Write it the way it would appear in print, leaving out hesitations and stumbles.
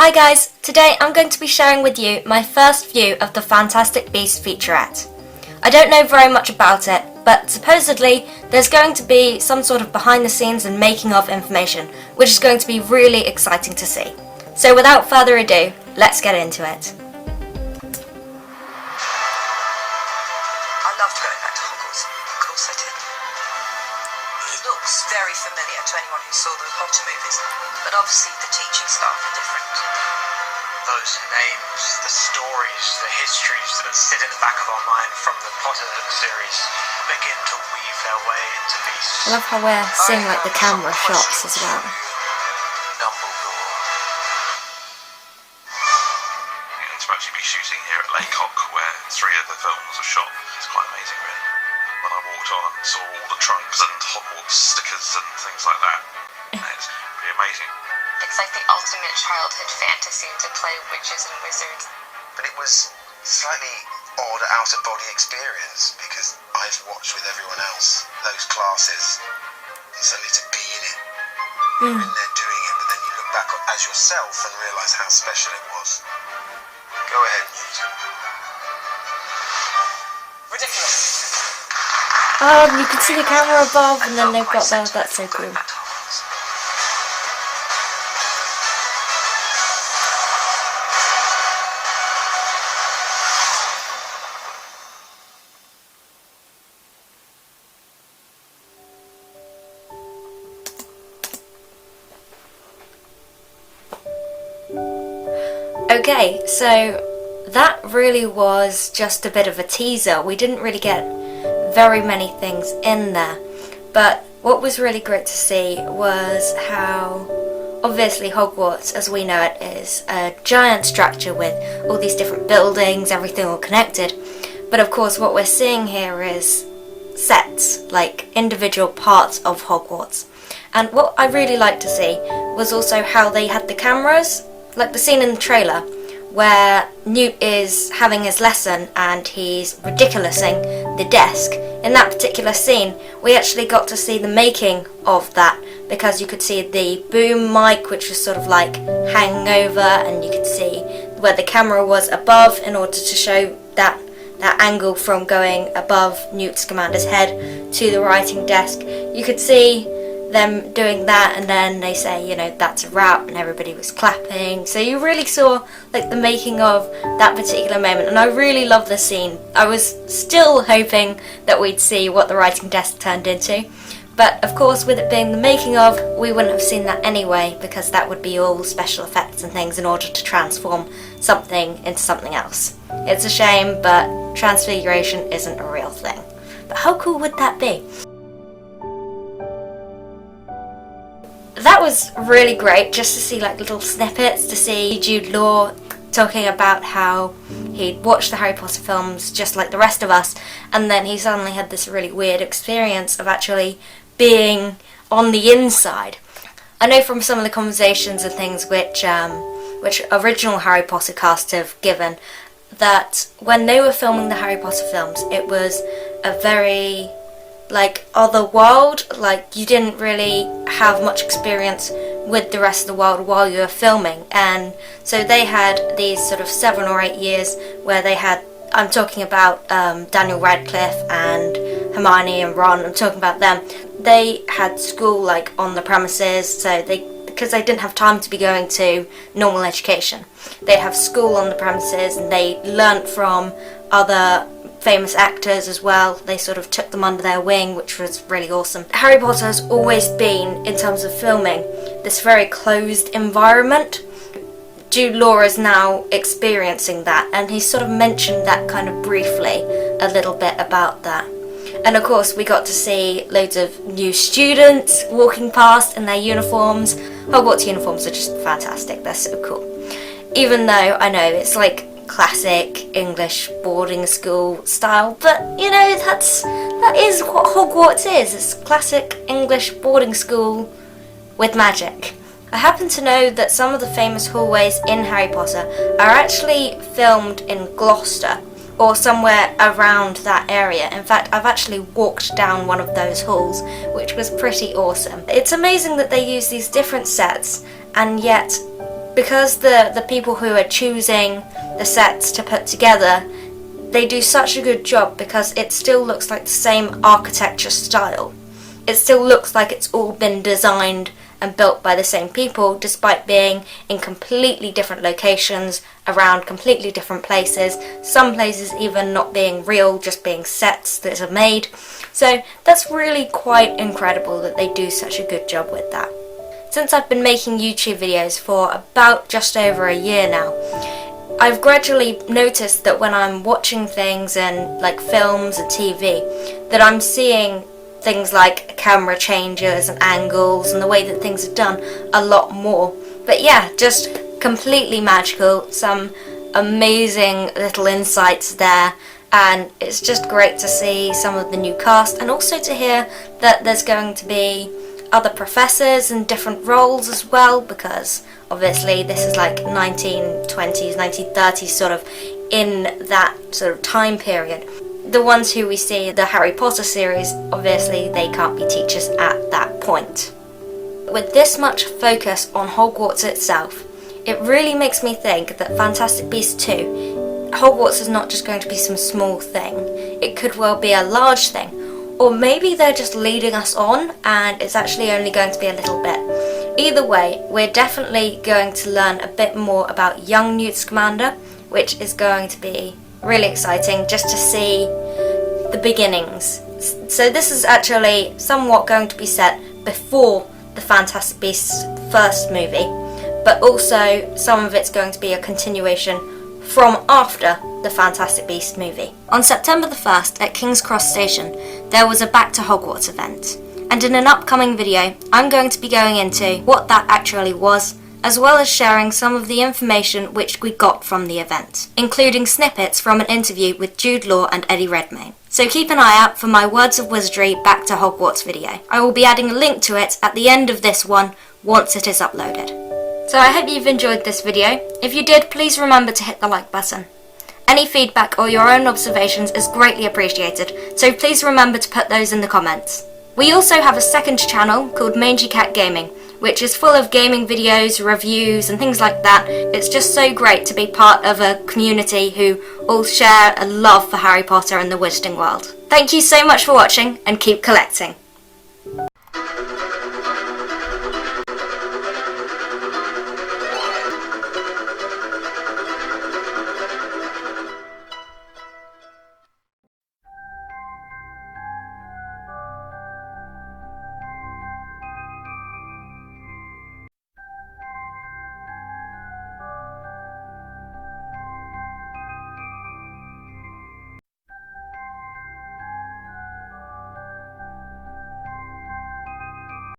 Hi guys, today I'm going to be sharing with you my first view of the Fantastic Beasts featurette. I don't know very much about it, but supposedly there's going to be some sort of behind the scenes and making of information, which is going to be really exciting to see. So without further ado, let's get into it. I loved going back to Hogwarts, of course I did. It looks very familiar to anyone who saw the Potter movies, but obviously the teaching staff are different. Those names, the stories, the histories that sit in the back of our mind from the Potter series begin to weave their way into Beasts. I love how we're seeing like the camera shots as well. Dumbledore. And to actually be shooting here at Laycock, where 3 of the films are shot, it's quite amazing really. When I walked on and saw all the trunks and Hogwarts stickers and things like that, it's pretty amazing. It's like the ultimate childhood fantasy to play witches and wizards. But it was slightly odd out-of-body experience because I've watched with everyone else those classes and suddenly to be in it. You're in there doing it, but then you look back as yourself and realise how special it was. Go ahead, Newt. Ridiculous. You can see the camera above and then they've got that, that's so cool. Okay, so that really was just a bit of a teaser. We didn't really get very many things in there, but what was really great to see was how obviously Hogwarts as we know it is a giant structure with all these different buildings, everything all connected, but of course what we're seeing here is sets, like individual parts of Hogwarts. And what I really liked to see was also how they had the cameras, like the scene in the trailer where Newt is having his lesson and he's ridiculousing the desk. In that particular scene, we actually got to see the making of that because you could see the boom mic, which was sort of like hanging over, and you could see where the camera was above in order to show that angle from going above Newt Scamander's head to the writing desk. You could see them doing that, and then they say, you know, that's a wrap, and everybody was clapping. So you really saw like the making of that particular moment, and I really love the scene. I was still hoping that we'd see what the writing desk turned into, but of course with it being the making of, we wouldn't have seen that anyway, because that would be all special effects and things in order to transform something into something else. It's a shame, but transfiguration isn't a real thing. But how cool would that be? That was really great, just to see like little snippets, to see Jude Law talking about how he'd watched the Harry Potter films just like the rest of us, and then he suddenly had this really weird experience of actually being on the inside. I know from some of the conversations and things which original Harry Potter cast have given, that when they were filming the Harry Potter films, it was a very like other world, like you didn't really have much experience with the rest of the world while you were filming, and so they had these sort of 7 or 8 years where they had, I'm talking about Daniel Radcliffe and Hermione and Ron, I'm talking about them, they had school like on the premises, so because they didn't have time to be going to normal education, they'd have school on the premises, and they learnt from other famous actors as well. They sort of took them under their wing, which was really awesome. Harry Potter has always been, in terms of filming, this very closed environment. Jude Law is now experiencing that, and he sort of mentioned that kind of briefly a little bit about that. And of course we got to see loads of new students walking past in their uniforms. Hogwarts uniforms are just fantastic, they're so cool. Even though I know it's like classic English boarding school style, but you know, that is what Hogwarts is. It's classic English boarding school with magic. I happen to know that some of the famous hallways in Harry Potter are actually filmed in Gloucester or somewhere around that area. In fact, I've actually walked down one of those halls, which was pretty awesome. It's amazing that they use these different sets and yet because the people who are choosing the sets to put together, they do such a good job because it still looks like the same architecture style. It still looks like it's all been designed and built by the same people, despite being in completely different locations, around completely different places, some places even not being real, just being sets that are made. So that's really quite incredible that they do such a good job with that. Since I've been making YouTube videos for about just over a year now, I've gradually noticed that when I'm watching things in like films and TV, that I'm seeing things like camera changes and angles and the way that things are done a lot more. But yeah, just completely magical, some amazing little insights there, and it's just great to see some of the new cast and also to hear that there's going to be other professors in different roles as well, because obviously this is like 1920s, 1930s sort of, in that sort of time period. The ones who we see the Harry Potter series, obviously they can't be teachers at that point. With this much focus on Hogwarts itself, it really makes me think that Fantastic Beasts 2, Hogwarts is not just going to be some small thing, it could well be a large thing. Or maybe they're just leading us on and it's actually only going to be a little bit. Either way, we're definitely going to learn a bit more about young Newt Scamander, which is going to be really exciting just to see the beginnings. So this is actually somewhat going to be set before the Fantastic Beasts first movie, but also some of it's going to be a continuation from after the Fantastic Beasts movie. On September the 1st at King's Cross Station, there was a Back to Hogwarts event, and in an upcoming video I'm going to be going into what that actually was, as well as sharing some of the information which we got from the event, including snippets from an interview with Jude Law and Eddie Redmayne. So keep an eye out for my Words of Wizardry Back to Hogwarts video. I will be adding a link to it at the end of this one once it is uploaded. So I hope you've enjoyed this video. If you did, please remember to hit the like button. Any feedback or your own observations is greatly appreciated, so please remember to put those in the comments. We also have a second channel called Mangy Cat Gaming, which is full of gaming videos, reviews and things like that. It's just so great to be part of a community who all share a love for Harry Potter and the Wizarding World. Thank you so much for watching and keep collecting.